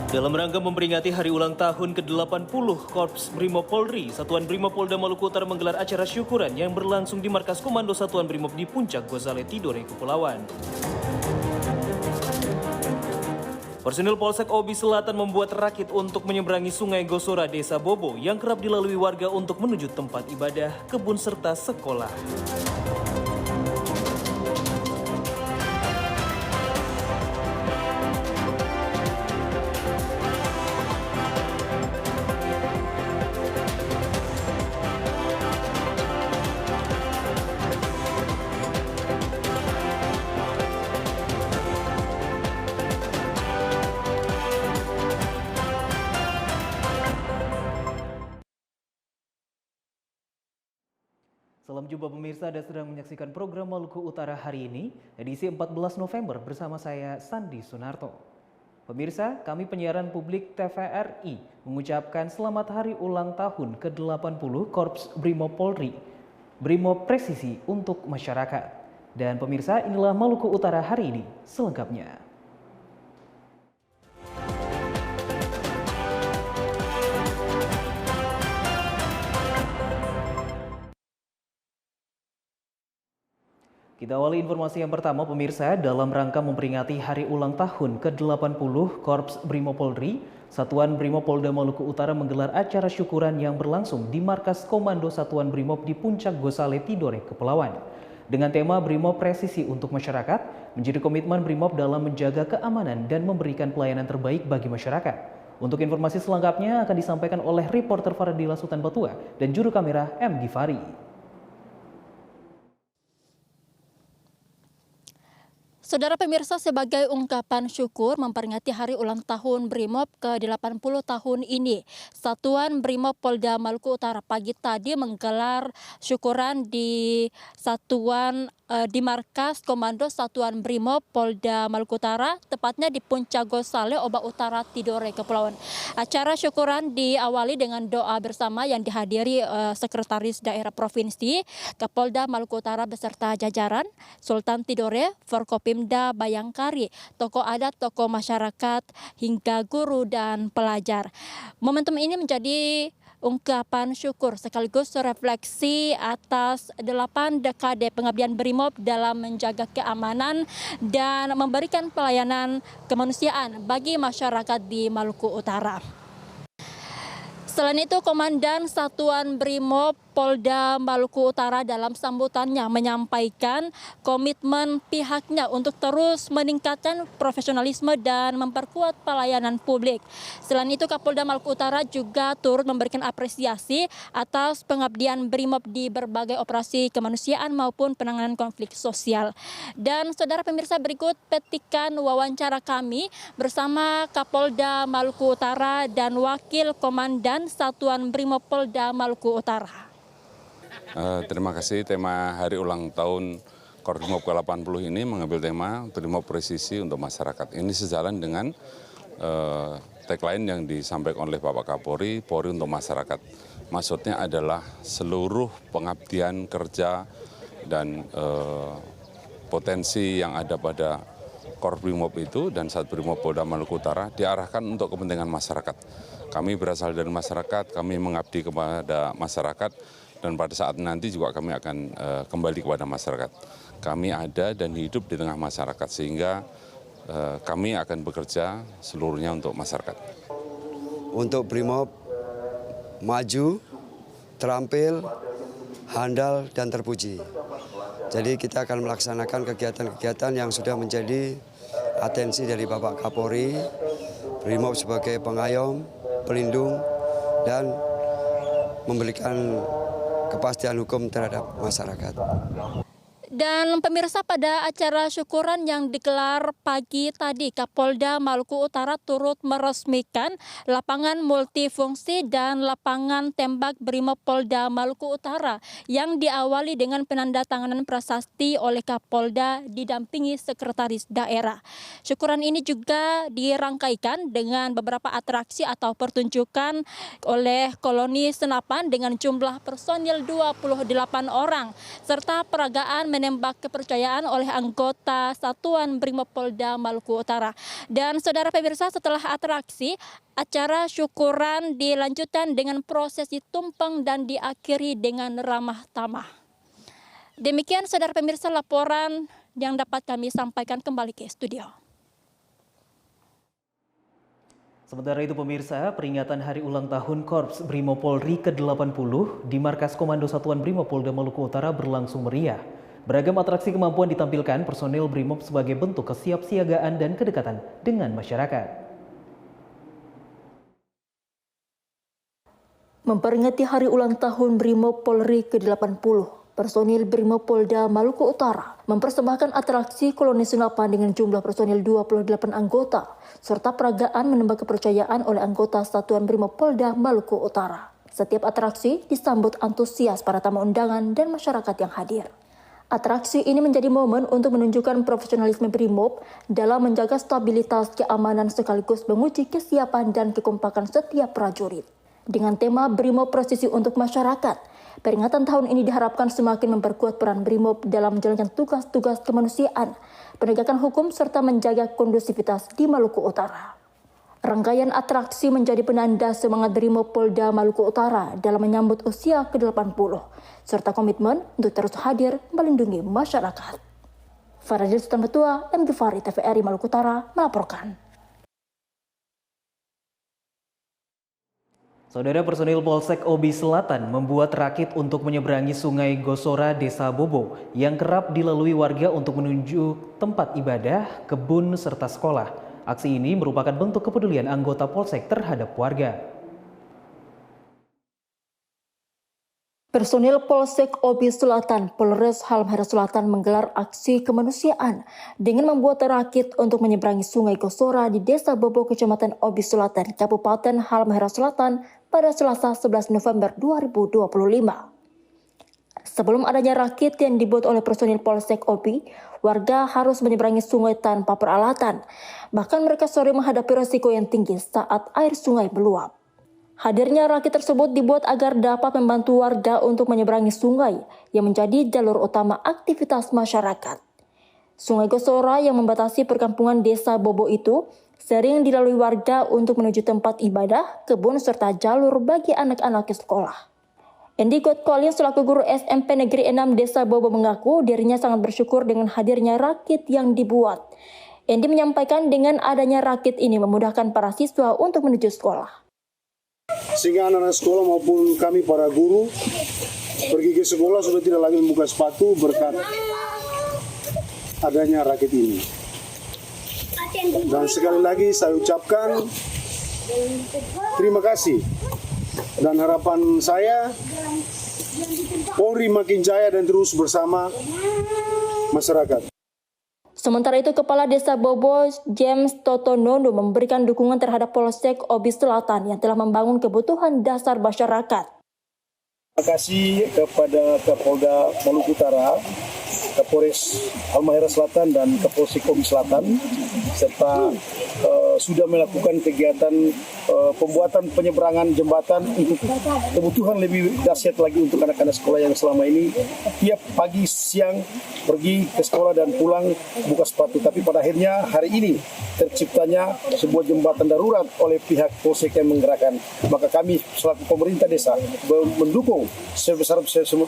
Dalam rangka memperingati hari ulang tahun ke-80 Korps Brimob Polri, Satuan Brimob Polda Maluku Utara menggelar acara syukuran yang berlangsung di Markas Komando Satuan Brimob di Puncak Gozale Tidore, Kepulauan. Personil Polsek Obi Selatan membuat rakit untuk menyeberangi Sungai Gosora, Desa Bobo yang kerap dilalui warga untuk menuju tempat ibadah, kebun serta sekolah. Salam jumpa pemirsa, Anda sedang menyaksikan program Maluku Utara hari ini, edisi 14 November bersama saya Sandi Sunarto. Pemirsa, kami penyiaran publik TVRI mengucapkan selamat hari ulang tahun ke-80 Korps Brimob Polri, Brimob Presisi untuk masyarakat. Dan pemirsa, inilah Maluku Utara hari ini selengkapnya. Kita awali informasi yang pertama pemirsa, dalam rangka memperingati hari ulang tahun ke-80 Korps Brimob Polri, Satuan Brimob Polda Maluku Utara menggelar acara syukuran yang berlangsung di Markas Komando Satuan Brimob di Puncak Gozale Tidore, Kepulauan. Dengan tema Brimob Presisi untuk Masyarakat, menjadi komitmen Brimob dalam menjaga keamanan dan memberikan pelayanan terbaik bagi masyarakat. Untuk informasi selengkapnya akan disampaikan oleh reporter Faradila Sultan Batua dan juru kamera M. Gifari. Saudara pemirsa, sebagai ungkapan syukur memperingati hari ulang tahun Brimob ke-80 tahun ini, Satuan Brimob Polda Maluku Utara pagi tadi menggelar syukuran di di Markas Komando Satuan Brimob Polda Maluku Utara, tepatnya di Puncak Gozale, Oba Utara, Tidore, Kepulauan. Acara syukuran diawali dengan doa bersama yang dihadiri Sekretaris Daerah Provinsi, Kapolda Maluku Utara beserta jajaran, Sultan Tidore, Forkopimda Bayangkari, tokoh adat, tokoh masyarakat, hingga guru dan pelajar. Momentum ini menjadi ungkapan syukur sekaligus refleksi atas 8 dekade pengabdian Brimob dalam menjaga keamanan dan memberikan pelayanan kemanusiaan bagi masyarakat di Maluku Utara. Selain itu, Komandan Satuan Brimob Polda Maluku Utara dalam sambutannya menyampaikan komitmen pihaknya untuk terus meningkatkan profesionalisme dan memperkuat pelayanan publik. Selain itu, Kapolda Maluku Utara juga turut memberikan apresiasi atas pengabdian Brimob di berbagai operasi kemanusiaan maupun penanganan konflik sosial. Dan saudara pemirsa, berikut petikan wawancara kami bersama Kapolda Maluku Utara dan Wakil Komandan Satuan Brimob Polda Maluku Utara. Terima kasih. Tema hari ulang tahun Korps Brimob ke-80 ini mengambil tema Brimob Presisi untuk Masyarakat. Ini sejalan dengan tagline yang disampaikan oleh Bapak Kapolri, Polri untuk Masyarakat. Maksudnya adalah seluruh pengabdian kerja dan potensi yang ada pada Korps Brimob itu dan Sat Brimob Polda Maluku Utara diarahkan untuk kepentingan masyarakat. Kami berasal dari masyarakat, kami mengabdi kepada masyarakat, dan pada saat nanti juga kami akan kembali kepada masyarakat. Kami ada dan hidup di tengah masyarakat sehingga kami akan bekerja seluruhnya untuk masyarakat. Untuk Brimob maju, terampil, handal, dan terpuji. Jadi kita akan melaksanakan kegiatan-kegiatan yang sudah menjadi atensi dari Bapak Kapolri, Brimob sebagai pengayom, pelindung, dan memberikan kepastian hukum terhadap masyarakat. Dan pemirsa, pada acara syukuran yang digelar pagi tadi, Kapolda Maluku Utara turut meresmikan lapangan multifungsi dan lapangan tembak Brimob Polda Maluku Utara yang diawali dengan penandatanganan prasasti oleh Kapolda didampingi Sekretaris Daerah. Syukuran ini juga dirangkaikan dengan beberapa atraksi atau pertunjukan oleh koloni senapan dengan jumlah personil 28 orang serta peragaan manajemen menembak kepercayaan oleh anggota Satuan Brimopolda Maluku Utara. Dan saudara pemirsa, setelah atraksi, acara syukuran dilanjutkan dengan prosesi tumpeng dan diakhiri dengan ramah tamah. Demikian saudara pemirsa laporan yang dapat kami sampaikan, kembali ke studio. Sementara itu pemirsa, peringatan hari ulang tahun Korps Brimopolri ke-80 di Markas Komando Satuan Brimopolda Maluku Utara berlangsung meriah. Beragam atraksi kemampuan ditampilkan personil Brimob sebagai bentuk kesiapsiagaan dan kedekatan dengan masyarakat. Memperingati hari ulang tahun Brimob Polri ke-80, personil Brimopolda Maluku Utara mempersembahkan atraksi koloni senapan dengan jumlah personil 28 anggota, serta peragaan menembak kepercayaan oleh anggota Satuan Brimopolda Maluku Utara. Setiap atraksi disambut antusias para tamu undangan dan masyarakat yang hadir. Atraksi ini menjadi momen untuk menunjukkan profesionalisme Brimob dalam menjaga stabilitas keamanan sekaligus menguji kesiapan dan kekompakan setiap prajurit. Dengan tema Brimob Presisi untuk Masyarakat, peringatan tahun ini diharapkan semakin memperkuat peran Brimob dalam menjalankan tugas-tugas kemanusiaan, penegakan hukum, serta menjaga kondusivitas di Maluku Utara. Rangkaian atraksi menjadi penanda semangat Brimob Polda Maluku Utara dalam menyambut usia ke-80, serta komitmen untuk terus hadir melindungi masyarakat. Faradil Sultan Betua, M. Gifari, TVRI Maluku Utara, melaporkan. Saudara, personil Polsek Obi Selatan membuat rakit untuk menyeberangi Sungai Gosora, Desa Bobo yang kerap dilalui warga untuk menuju tempat ibadah, kebun, serta sekolah. Aksi ini merupakan bentuk kepedulian anggota Polsek terhadap warga. Personil Polsek Obi Selatan, Polres Halmahera Selatan menggelar aksi kemanusiaan dengan membuat rakit untuk menyeberangi Sungai Gosora di Desa Bobo, Kecamatan Obi Selatan, Kabupaten Halmahera Selatan pada Selasa 11 November 2025. Sebelum adanya rakit yang dibuat oleh personil Polsek Obi, warga harus menyeberangi sungai tanpa peralatan. Bahkan mereka sore menghadapi risiko yang tinggi saat air sungai meluap. Hadirnya rakit tersebut dibuat agar dapat membantu warga untuk menyeberangi sungai yang menjadi jalur utama aktivitas masyarakat. Sungai Gosora yang membatasi perkampungan Desa Bobo itu sering dilalui warga untuk menuju tempat ibadah, kebun, serta jalur bagi anak-anak ke sekolah. Andy Godkolin selaku guru SMP Negeri 6 Desa Bobo mengaku dirinya sangat bersyukur dengan hadirnya rakit yang dibuat. Andy menyampaikan dengan adanya rakit ini memudahkan para siswa untuk menuju sekolah. Sehingga anak-anak sekolah maupun kami para guru pergi ke sekolah sudah tidak lagi membuka sepatu berkat adanya rakit ini. Dan sekali lagi saya ucapkan terima kasih. Dan harapan saya Polri makin jaya dan terus bersama masyarakat. Sementara itu, Kepala Desa Bobo James Totonono memberikan dukungan terhadap Polsek Obi Selatan yang telah membangun kebutuhan dasar masyarakat. Terima kasih kepada Kapolda Maluku Utara, Kapolres Halmahera Selatan dan Kapolsek Obi Selatan, serta sudah melakukan kegiatan pembuatan penyeberangan jembatan untuk kebutuhan lebih dahsyat lagi untuk anak-anak sekolah yang selama ini tiap pagi siang pergi ke sekolah dan pulang buka sepatu. Tapi pada akhirnya hari ini terciptanya sebuah jembatan darurat oleh pihak Polsek yang menggerakkan. Maka kami selaku pemerintah desa mendukung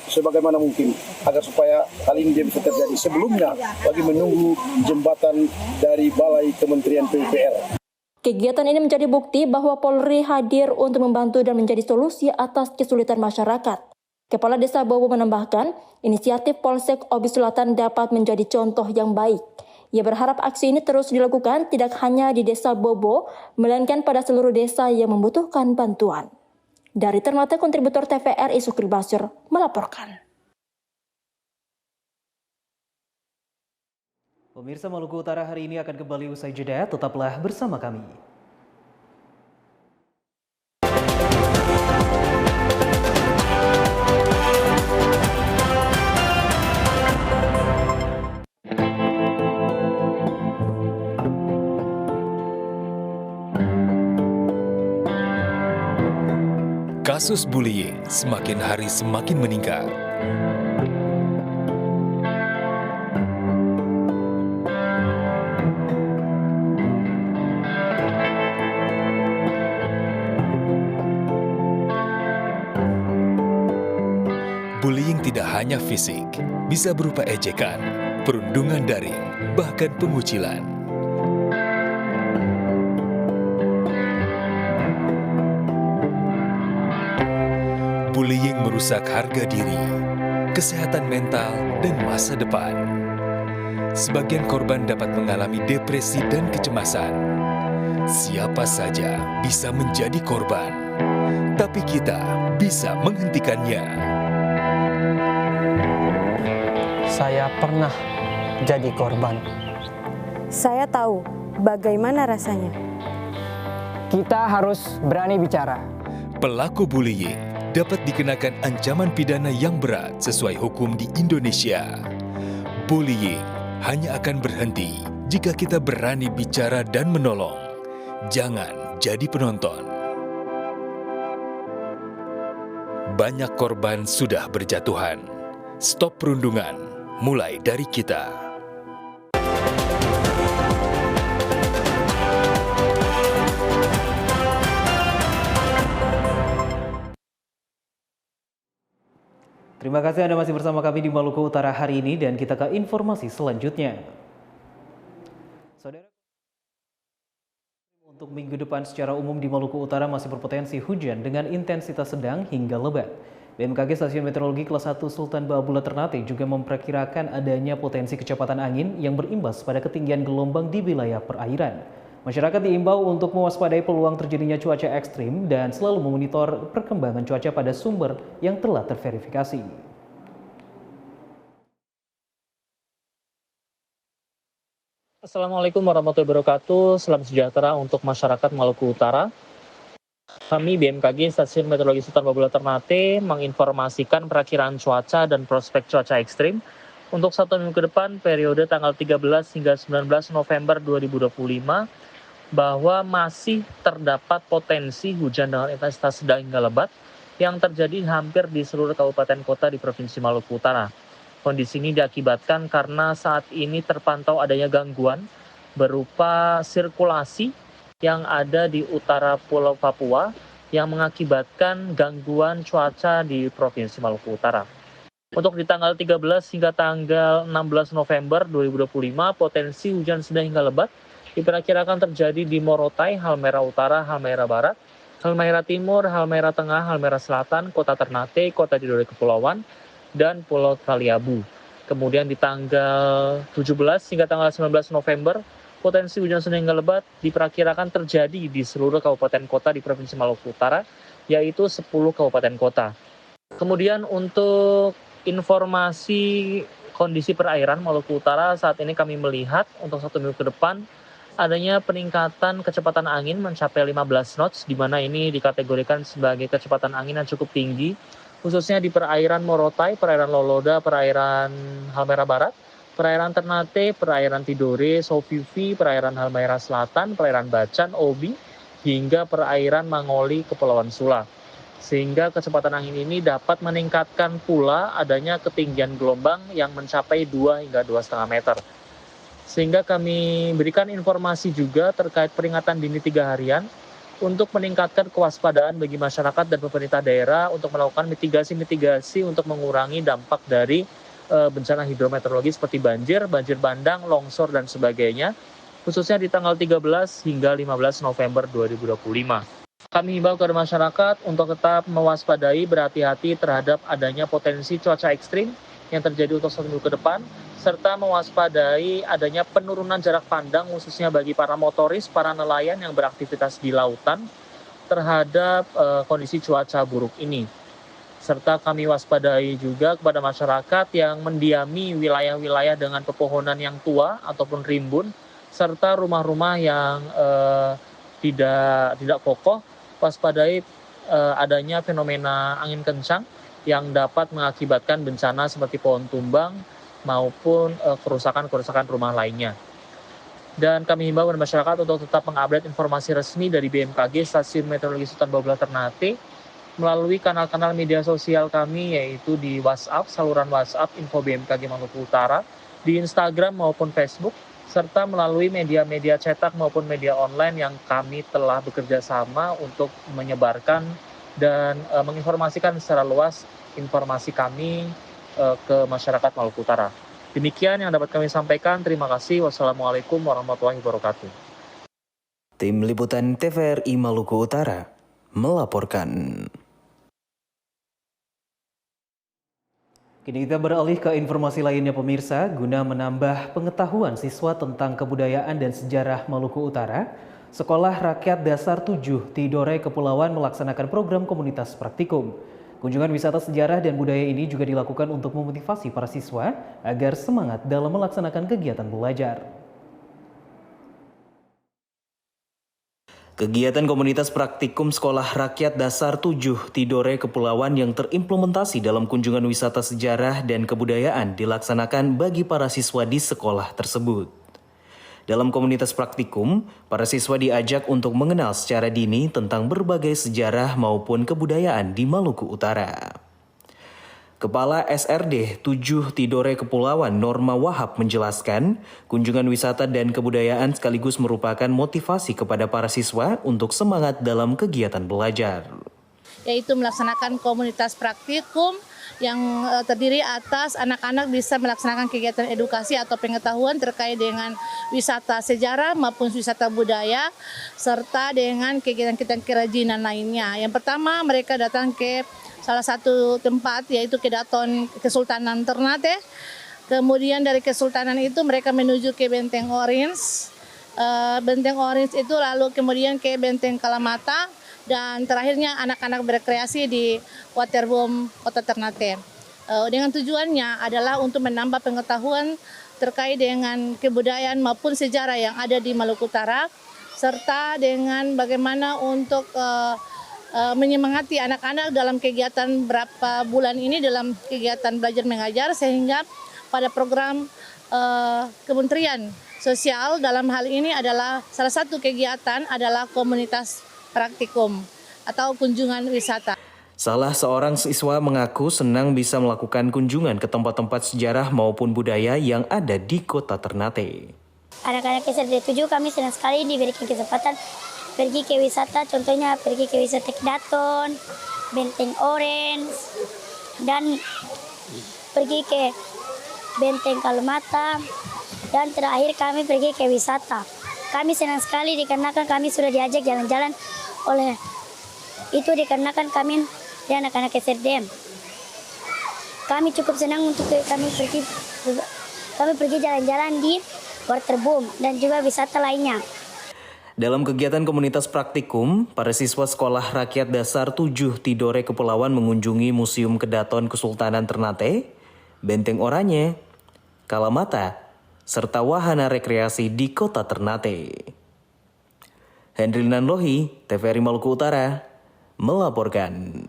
sebagaimana mungkin agar supaya hal ini bisa terjadi. Sebelumnya bagi menunggu jembatan dari Balai Kementerian PUPR. Kegiatan ini menjadi bukti bahwa Polri hadir untuk membantu dan menjadi solusi atas kesulitan masyarakat. Kepala Desa Bobo menambahkan, inisiatif Polsek Obi Selatan dapat menjadi contoh yang baik. Ia berharap aksi ini terus dilakukan tidak hanya di Desa Bobo, melainkan pada seluruh desa yang membutuhkan bantuan. Dari Ternate, kontributor TVRI Sukri Basir melaporkan. Pemirsa, Maluku Utara hari ini akan kembali usai jeda, tetaplah bersama kami. Kasus bullying semakin hari semakin meningkat. Bullying tidak hanya fisik, bisa berupa ejekan, perundungan daring, bahkan pengucilan. Bullying merusak harga diri, kesehatan mental, dan masa depan. Sebagian korban dapat mengalami depresi dan kecemasan. Siapa saja bisa menjadi korban, tapi kita bisa menghentikannya. Saya pernah jadi korban. Saya tahu bagaimana rasanya. Kita harus berani bicara. Pelaku bullying dapat dikenakan ancaman pidana yang berat sesuai hukum di Indonesia. Bullying hanya akan berhenti jika kita berani bicara dan menolong. Jangan jadi penonton. Banyak korban sudah berjatuhan. Stop perundungan, mulai dari kita. Terima kasih Anda masih bersama kami di Maluku Utara hari ini dan kita ke informasi selanjutnya. Saudara, untuk minggu depan secara umum di Maluku Utara masih berpotensi hujan dengan intensitas sedang hingga lebat. BMKG Stasiun Meteorologi Kelas 1 Sultan Babula Ternate juga memperkirakan adanya potensi kecepatan angin yang berimbas pada ketinggian gelombang di wilayah perairan. Masyarakat diimbau untuk mewaspadai peluang terjadinya cuaca ekstrim dan selalu memonitor perkembangan cuaca pada sumber yang telah terverifikasi. Assalamualaikum warahmatullahi wabarakatuh. Salam sejahtera untuk masyarakat Maluku Utara. Kami BMKG Stasiun Meteorologi Sultan Babula Ternate menginformasikan perakiraan cuaca dan prospek cuaca ekstrim untuk 1 minggu ke depan periode tanggal 13 hingga 19 November 2025 bahwa masih terdapat potensi hujan dengan intensitas sedang hingga lebat yang terjadi hampir di seluruh kabupaten kota di Provinsi Maluku Utara. Kondisi ini diakibatkan karena saat ini terpantau adanya gangguan berupa sirkulasi yang ada di utara Pulau Papua yang mengakibatkan gangguan cuaca di Provinsi Maluku Utara. Untuk di tanggal 13 hingga tanggal 16 November 2025, potensi hujan sedang hingga lebat diperkirakan terjadi di Morotai, Halmahera Utara, Halmahera Barat, Halmahera Timur, Halmahera Tengah, Halmahera Selatan, Kota Ternate, Kota Tidore Kepulauan, dan Pulau Taliabu. Kemudian di tanggal 17 hingga tanggal 19 November, potensi hujan sedang hingga lebat diperkirakan terjadi di seluruh kabupaten kota di Provinsi Maluku Utara, yaitu 10 kabupaten kota. Kemudian untuk informasi kondisi perairan Maluku Utara, saat ini kami melihat untuk 1 minggu ke depan adanya peningkatan kecepatan angin mencapai 15 knots, di mana ini dikategorikan sebagai kecepatan angin yang cukup tinggi, khususnya di perairan Morotai, perairan Loloda, perairan Halmahera Barat, perairan Ternate, perairan Tidore, Sofifi, perairan Halmahera Selatan, perairan Bacan, Obi, hingga perairan Mangoli, Kepulauan Sula. Sehingga kecepatan angin ini dapat meningkatkan pula adanya ketinggian gelombang yang mencapai 2 hingga 2,5 meter. Sehingga kami berikan informasi juga terkait peringatan dini 3 harian untuk meningkatkan kewaspadaan bagi masyarakat dan pemerintah daerah untuk melakukan mitigasi untuk mengurangi dampak dari bencana hidrometeorologi seperti banjir, banjir bandang, longsor, dan sebagainya, khususnya di tanggal 13 hingga 15 November 2025. Kami himbau kepada masyarakat untuk tetap mewaspadai, berhati-hati terhadap adanya potensi cuaca ekstrim yang terjadi untuk 1 minggu ke depan, serta mewaspadai adanya penurunan jarak pandang khususnya bagi para motoris, para nelayan yang beraktivitas di lautan terhadap kondisi cuaca buruk ini. Serta kami waspadai juga kepada masyarakat yang mendiami wilayah-wilayah dengan pepohonan yang tua ataupun rimbun, serta rumah-rumah yang tidak kokoh, waspadai adanya fenomena angin kencang yang dapat mengakibatkan bencana seperti pohon tumbang maupun kerusakan rumah lainnya. Dan kami himbau kepada masyarakat untuk tetap mengupdate informasi resmi dari BMKG Stasiun Meteorologi Sultan Babula Ternate melalui kanal-kanal media sosial kami, yaitu di WhatsApp, saluran WhatsApp Info BMKG Maluku Utara, di Instagram maupun Facebook, serta melalui media-media cetak maupun media online yang kami telah bekerja sama untuk menyebarkan dan menginformasikan secara luas informasi kami ke masyarakat Maluku Utara. Demikian yang dapat kami sampaikan. Terima kasih. Wassalamualaikum warahmatullahi wabarakatuh. Tim Liputan TVRI Maluku Utara melaporkan. Kini kita beralih ke informasi lainnya pemirsa. Guna menambah pengetahuan siswa tentang kebudayaan dan sejarah Maluku Utara, Sekolah Rakyat Dasar 7 Tidore Kepulauan melaksanakan program komunitas praktikum. Kunjungan wisata sejarah dan budaya ini juga dilakukan untuk memotivasi para siswa agar semangat dalam melaksanakan kegiatan belajar. Kegiatan komunitas praktikum Sekolah Rakyat Dasar 7 Tidore Kepulauan yang terimplementasi dalam kunjungan wisata sejarah dan kebudayaan dilaksanakan bagi para siswa di sekolah tersebut. Dalam komunitas praktikum, para siswa diajak untuk mengenal secara dini tentang berbagai sejarah maupun kebudayaan di Maluku Utara. Kepala SRD 7 Tidore Kepulauan Norma Wahab menjelaskan, kunjungan wisata dan kebudayaan sekaligus merupakan motivasi kepada para siswa untuk semangat dalam kegiatan belajar. Yaitu melaksanakan komunitas praktikum yang terdiri atas anak-anak bisa melaksanakan kegiatan edukasi atau pengetahuan terkait dengan wisata sejarah maupun wisata budaya, serta dengan kegiatan-kegiatan kerajinan lainnya. Yang pertama, mereka datang ke salah satu tempat, yaitu Kedaton Kesultanan Ternate. Kemudian dari Kesultanan itu mereka menuju ke Benteng Orange. Benteng Orange itu lalu kemudian ke Benteng Kalamata. Dan terakhirnya anak-anak berkreasi di Waterboom Kota Ternate. Dengan tujuannya adalah untuk menambah pengetahuan terkait dengan kebudayaan maupun sejarah yang ada di Maluku Utara, serta dengan bagaimana untuk menyemangati anak-anak dalam kegiatan berapa bulan ini dalam kegiatan belajar mengajar, sehingga pada program Kementerian Sosial dalam hal ini adalah salah satu kegiatan adalah komunitas praktikum atau kunjungan wisata. Salah seorang siswa mengaku senang bisa melakukan kunjungan ke tempat-tempat sejarah maupun budaya yang ada di Kota Ternate. Anak-anak SRD 7 kami senang sekali diberikan kesempatan pergi ke wisata, contohnya pergi ke wisata Kedaton, Benteng Orange, dan pergi ke Benteng Kalamata, dan terakhir kami pergi ke wisata. Kami senang sekali dikarenakan kami sudah diajak jalan-jalan oleh itu dikarenakan kami dan anak-anak SRD. Kami cukup senang untuk kami pergi jalan-jalan di Waterboom dan juga wisata lainnya. Dalam kegiatan komunitas praktikum, para siswa Sekolah Rakyat Dasar 7 Tidore Kepulauan mengunjungi Museum Kedaton Kesultanan Ternate, Benteng Oranye, Kalamata, serta wahana rekreasi di Kota Ternate. Henry Nanlohi, TVRI Maluku Utara, melaporkan.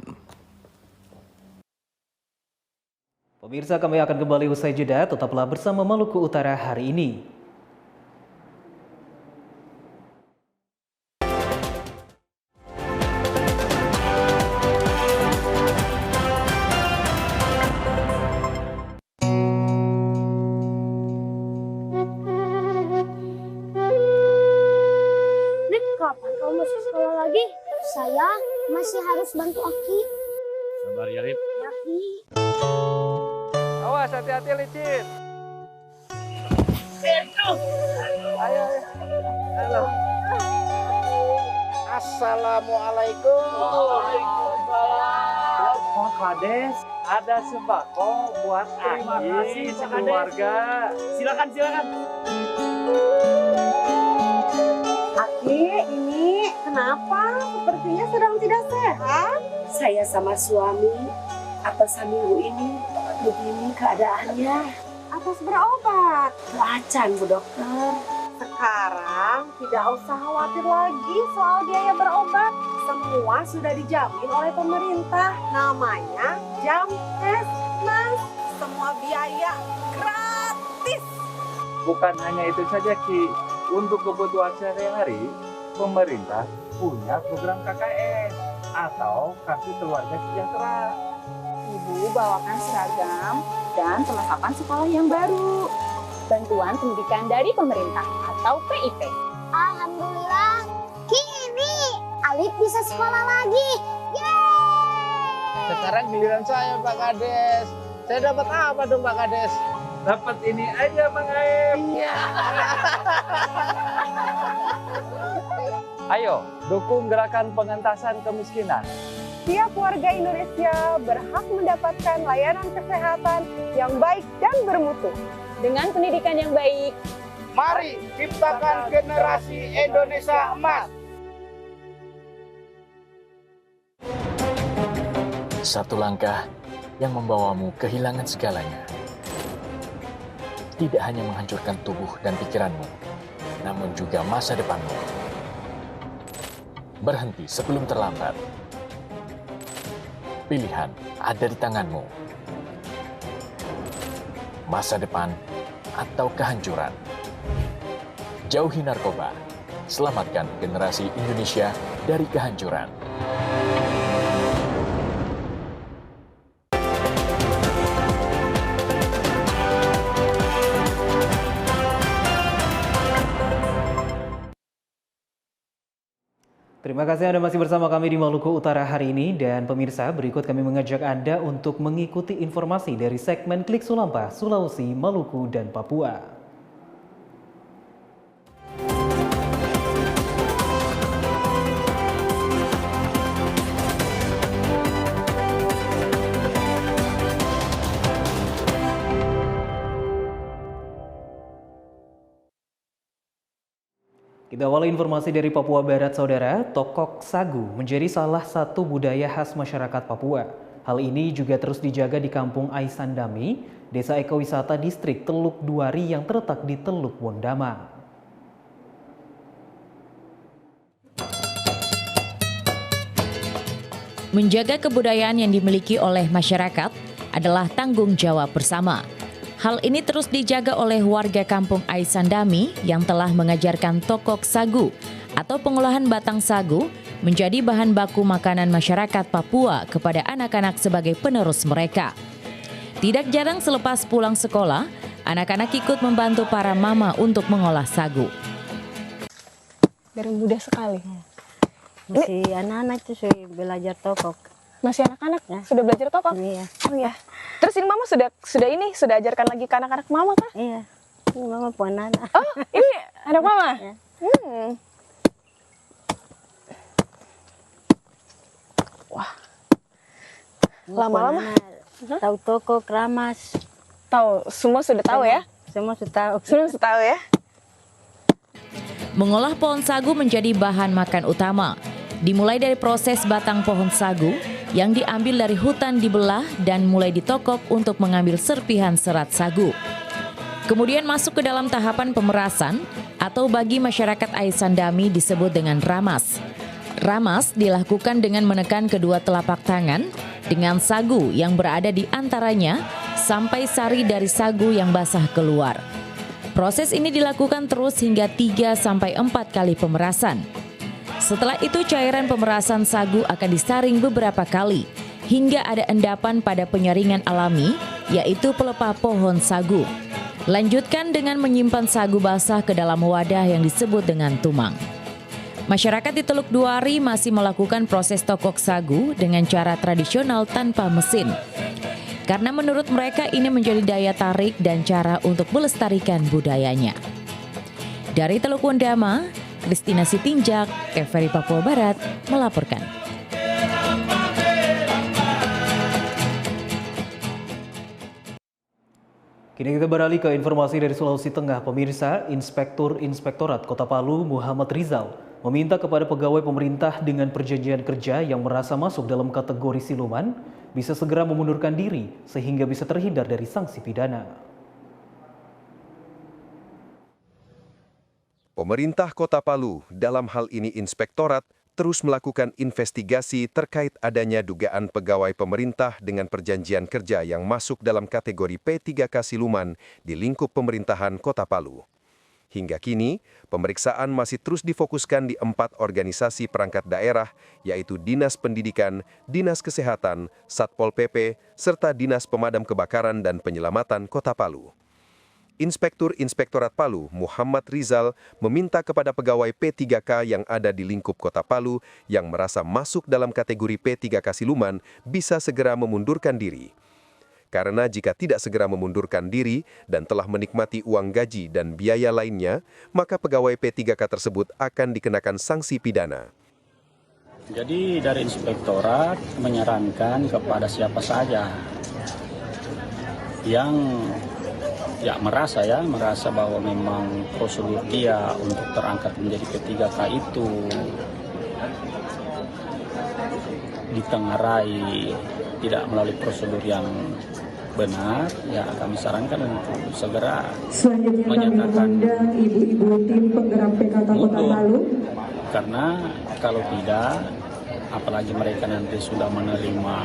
Pemirsa, kami akan kembali usai jeda, tetaplah bersama Maluku Utara hari ini. Kapan kamu masuk sekolah lagi? Saya masih harus bantu Aki. Sabar ya, Lip. Ya, Ki. Awas, hati-hati licin. Ayo. Halo. Assalamualaikum. Waalaikumsalam. Pak Kades, ada sembako buat Aki sekeluarga. Silakan. Aki, ini kenapa? Sepertinya sedang tidak sehat. Saya sama suami atas minggu ini begini keadaannya. Atas berobat. Macan, Bu Dokter. Sekarang tidak usah khawatir lagi soal biaya berobat. Semua sudah dijamin oleh pemerintah. Namanya Jamkesmas. Semua biaya gratis. Bukan hanya itu saja, Ki. Untuk kebutuhan sehari-hari, pemerintah punya program KKS atau Kartu Keluarga Sejahtera. Ibu bawakan seragam dan perlengkapan sekolah yang baru. Bantuan pendidikan dari pemerintah atau PIP. Alhamdulillah, kini Alif bisa sekolah lagi. Yeay! Sekarang giliran saya, Pak Kades. Saya dapat apa dong, Pak Kades? Dapat ini aja, Mang Aep. Iya. Ayo, dukung gerakan pengentasan kemiskinan. Tiap warga Indonesia berhak mendapatkan layanan kesehatan yang baik dan bermutu. Dengan pendidikan yang baik, Mari ciptakan generasi Indonesia emas. Satu langkah yang membawamu kehilangan segalanya. Tidak hanya menghancurkan tubuh dan pikiranmu, namun juga masa depanmu. Berhenti sebelum terlambat. Pilihan ada di tanganmu. Masa depan atau kehancuran. Jauhi narkoba. Selamatkan generasi Indonesia dari kehancuran. Terima kasih Anda masih bersama kami di Maluku Utara hari ini, dan pemirsa, berikut kami mengajak Anda untuk mengikuti informasi dari segmen Klik Sulampah, Sulawesi, Maluku, dan Papua. Kita awali informasi dari Papua Barat, Saudara. Tokok sagu menjadi salah satu budaya khas masyarakat Papua. Hal ini juga terus dijaga di Kampung Aisandami, Desa Ekowisata Distrik Teluk Duari yang terletak di Teluk Wondama. Menjaga kebudayaan yang dimiliki oleh masyarakat adalah tanggung jawab bersama. Hal ini terus dijaga oleh warga Kampung Aisandami yang telah mengajarkan tokok sagu atau pengolahan batang sagu menjadi bahan baku makanan masyarakat Papua kepada anak-anak sebagai penerus mereka. Tidak jarang selepas pulang sekolah, anak-anak ikut membantu para mama untuk mengolah sagu. Dari muda sekali. Masih anak-anak itu sudah belajar tokok. Masih anak-anak ya? Sudah belajar tokok? Iya. Oh ya. Terus ini mama sudah ajarkan lagi ke anak-anak mama kah? Iya. Ini mama puan anak. Oh, ini anak mama? Ya. Wah. Lama-lama tahu tokok, ramas. Tahu, semua sudah tahu ya? Semua sudah tahu. Semua sudah tahu ya? Mengolah pohon sagu menjadi bahan makan utama. Dimulai dari proses batang pohon sagu yang diambil dari hutan dibelah dan mulai ditokok untuk mengambil serpihan serat sagu. Kemudian masuk ke dalam tahapan pemerasan atau bagi masyarakat Aisandami disebut dengan ramas. Ramas dilakukan dengan menekan kedua telapak tangan dengan sagu yang berada di antaranya sampai sari dari sagu yang basah keluar. Proses ini dilakukan terus hingga 3-4 kali pemerasan. Setelah itu cairan pemerasan sagu akan disaring beberapa kali hingga ada endapan pada penyaringan alami, yaitu pelepah pohon sagu. Lanjutkan dengan menyimpan sagu basah ke dalam wadah yang disebut dengan tumang. Masyarakat di Teluk Duari masih melakukan proses tokok sagu dengan cara tradisional tanpa mesin. Karena menurut mereka ini menjadi daya tarik dan cara untuk melestarikan budayanya. Dari Teluk Wondama, Kristina Sitinjak, TVRI Papua Barat melaporkan. Kini kita beralih ke informasi dari Sulawesi Tengah. Pemirsa, Inspektorat Kota Palu Muhammad Rizal meminta kepada pegawai pemerintah dengan perjanjian kerja yang merasa masuk dalam kategori siluman bisa segera memundurkan diri sehingga bisa terhindar dari sanksi pidana. Pemerintah Kota Palu, dalam hal ini Inspektorat, terus melakukan investigasi terkait adanya dugaan pegawai pemerintah dengan perjanjian kerja yang masuk dalam kategori P3K siluman di lingkup pemerintahan Kota Palu. Hingga kini, pemeriksaan masih terus difokuskan di 4 organisasi perangkat daerah, yaitu Dinas Pendidikan, Dinas Kesehatan, Satpol PP, serta Dinas Pemadam Kebakaran dan Penyelamatan Kota Palu. Inspektur Inspektorat Palu, Muhammad Rizal, meminta kepada pegawai P3K yang ada di lingkup Kota Palu yang merasa masuk dalam kategori P3K siluman bisa segera memundurkan diri. Karena jika tidak segera memundurkan diri dan telah menikmati uang gaji dan biaya lainnya, maka pegawai P3K tersebut akan dikenakan sanksi pidana. Jadi dari inspektorat menyarankan kepada siapa saja yang merasa bahwa memang prosedur dia untuk terangkat menjadi P3K itu ditengarai tidak melalui prosedur yang benar, ya kami sarankan untuk segera menyatakan ibu-ibu tim penggerak PKK Kota Palu. Karena kalau tidak, apalagi mereka nanti sudah menerima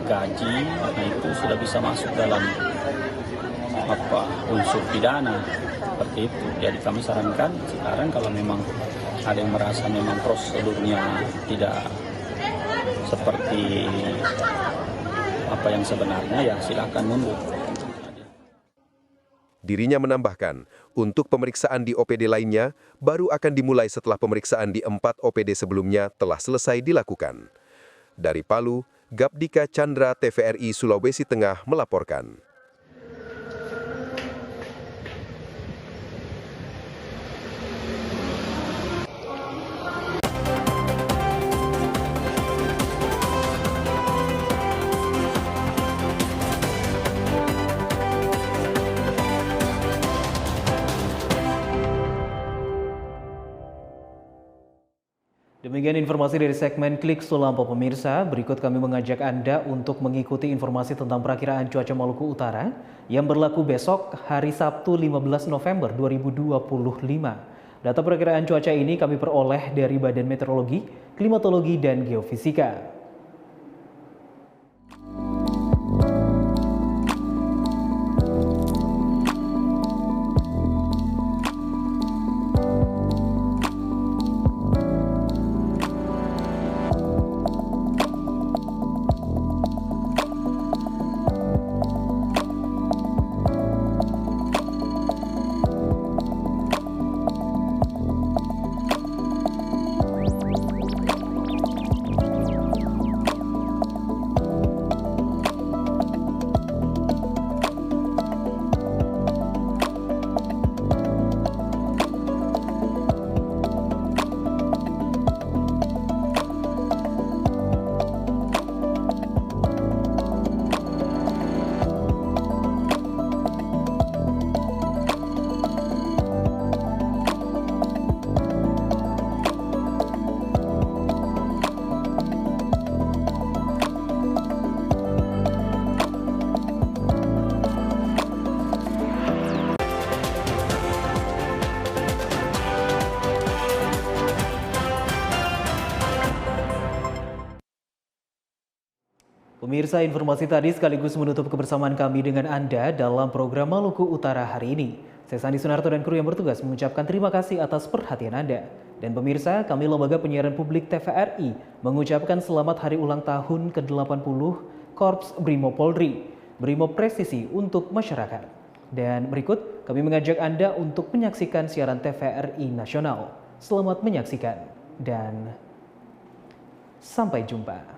gaji, nah itu sudah bisa masuk dalam unsur pidana seperti itu. Jadi kami sarankan sekarang kalau memang ada yang merasa memang prosedurnya tidak seperti apa yang sebenarnya, ya silakan mundur. Dirinya menambahkan, untuk pemeriksaan di OPD lainnya baru akan dimulai setelah pemeriksaan di 4 OPD sebelumnya telah selesai dilakukan. Dari Palu, Gapdika Chandra, TVRI Sulawesi Tengah melaporkan. Demikian informasi dari segmen Klik Sulampo pemirsa. Berikut kami mengajak Anda untuk mengikuti informasi tentang perakiraan cuaca Maluku Utara yang berlaku besok hari Sabtu 15 November 2025. Data perakiraan cuaca ini kami peroleh dari Badan Meteorologi, Klimatologi, dan Geofisika. Pemirsa, informasi tadi sekaligus menutup kebersamaan kami dengan Anda dalam program Maluku Utara hari ini. Saya Sandi Sunarto dan kru yang bertugas mengucapkan terima kasih atas perhatian Anda. Dan pemirsa, kami Lembaga Penyiaran Publik TVRI mengucapkan selamat hari ulang tahun ke-80 Korps Brimob Polri, Brimob Presisi untuk Masyarakat. Dan berikut kami mengajak Anda untuk menyaksikan siaran TVRI Nasional. Selamat menyaksikan dan sampai jumpa.